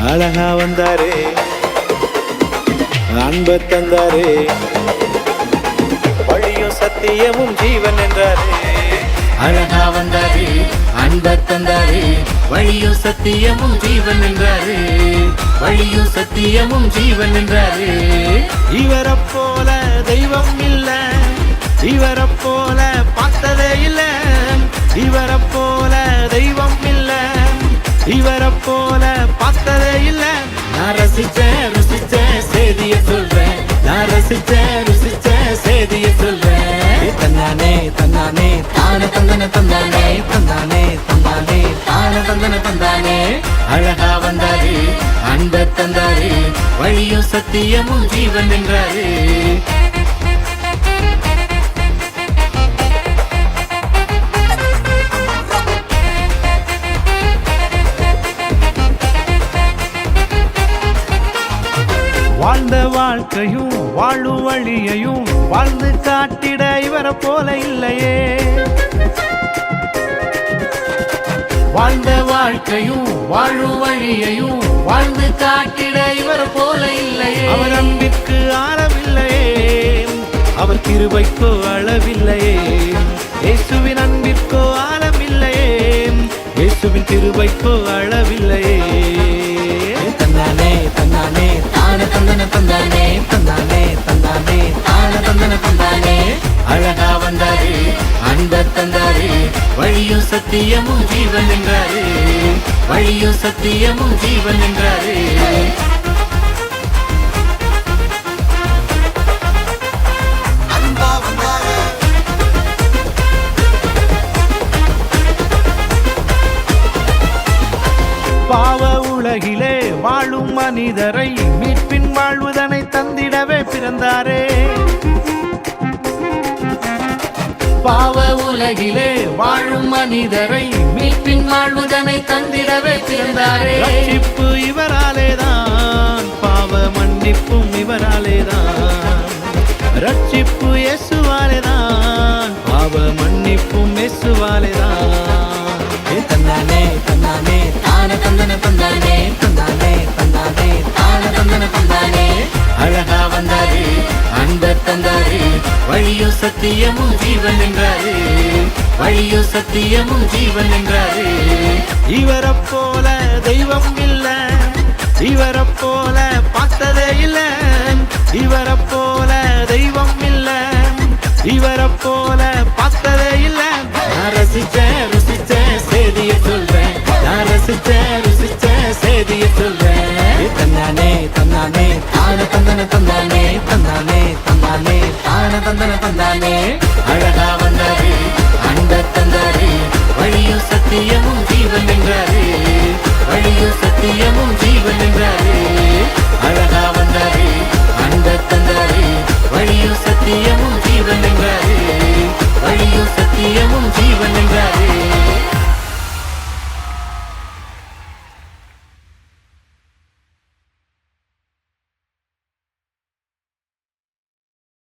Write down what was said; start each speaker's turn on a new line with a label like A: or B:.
A: அழகா வந்தாரே, அன்பு தந்தாரே, வழியும் சத்தியமும் ஜீவன் என்றாரே.
B: அழகா வந்தாரே, அன்ப தந்தாரே, வழியும் சத்தியமும் ஜீவன் என்றாரே, வழியும் சத்தியமும் ஜீவன் என்றாரே.
A: இவரை போல தெய்வம் இல்ல, இவரை போல பார்த்ததே இல்ல, இவரை போல தெய்வம் இல்ல, இவரை போல பார்த்ததே இல்ல.
B: நான் ரசிச்சேன் ருசிச்சேன் செய்திய சொல்றேன், நான் ரசிச்சேன் ருசிச்சேன் செய்திய சொல்றேன். தன்னானே தன்னானே தான தந்தன தந்தானே, தந்தானே தந்தானே தான தந்தன தந்தானே. அழகா வந்தாரே, அன்ப தந்தாரே, வழியும் சத்தியமும் ஜீவன் என்றாரே.
A: வாழ்ந்த வாழ்க்கையும் வாழும் வழியையும் வாழ்ந்து காட்டிட இவரை போல இல்லையே.
B: வாழ்ந்த வாழ்க்கையும் வாழும் வழியையும் வாழ்ந்து காட்டிட இவர் போல இல்லையே.
A: அவர் அன்பிற்கு ஆழமில்லையே, அவர் கிருபைக்கோ அளவில்லையே. இயேசுவின் அன்பிற்கோ ஆழமில்லையே, இயேசுவின் கிருபைக்கோ அளவில்லையே.
B: தந்தானே தந்தானே தான தந்தன தந்தானே, தந்தானே தந்தானே தான தந்தன தந்தானே. அழகா வந்தாரே, அன்ப தந்தாரே, வழியும் சத்தியமும் ஜீவன் என்றாரே, வழியும் சத்தியமும் ஜீவன் என்றாரே.
A: பாவ உலகிலே வாழும் மனிதரை மீட்பின் வாழ்வுதனை தந்திடவே பிறந்தாரே.
B: பாவ உலகிலே வாழும் மனிதரை மீட்பின் வாழ்வுதனை தந்திடவே பிறந்தாரே.
A: ரட்சிப்பு இவராலேதான், பாவ மன்னிப்பும் இவராலேதான். ரட்சிப்பு இயேசுவாலேதான், பாவ மன்னிப்பும் இயேசுவாலேதான்.
B: தந்தானே தந்தானே தான தந்தன தந்தானே, தந்தானே தந்தானே தான தந்தன தந்தானே. அழகா வந்தாரே, அன்ப தந்தாரே, வழியும் சத்தியமும் ஜீவன் என்றாரே, வழியும் சத்தியமும் ஜீவன் என்றாரே.
A: இவரை போல தெய்வம் இல்ல, இவரை போல பார்த்ததே இல்ல, இவரை போல தெய்வம் இல்ல, இவரை போல பார்த்ததே இல்ல.
B: நான் ரசிச்சேன் ருசிச்சேன் செய்திய சொல்றேன், நான் ரசிச்சேன் ருசிச்சேன் செய்திய சொல்றேன். தந்தானே தந்தானே தான தந்தன தந்தானே, தந்தானே தந்தானே தான தந்தன தந்தானே. அழகா வந்தாரே, அன்ப தந்தாரே, வழியும் சத்தியமும் ஜீவன் என்றாரே, வழியும் சத்தியமும் ஜீவன் என்றாரே. அழகா வந்தாரே, அன்ப தந்தாரே, வழியும் சத்தியமும் ஜீவன் என்றாரே, வழியும் சத்தியம்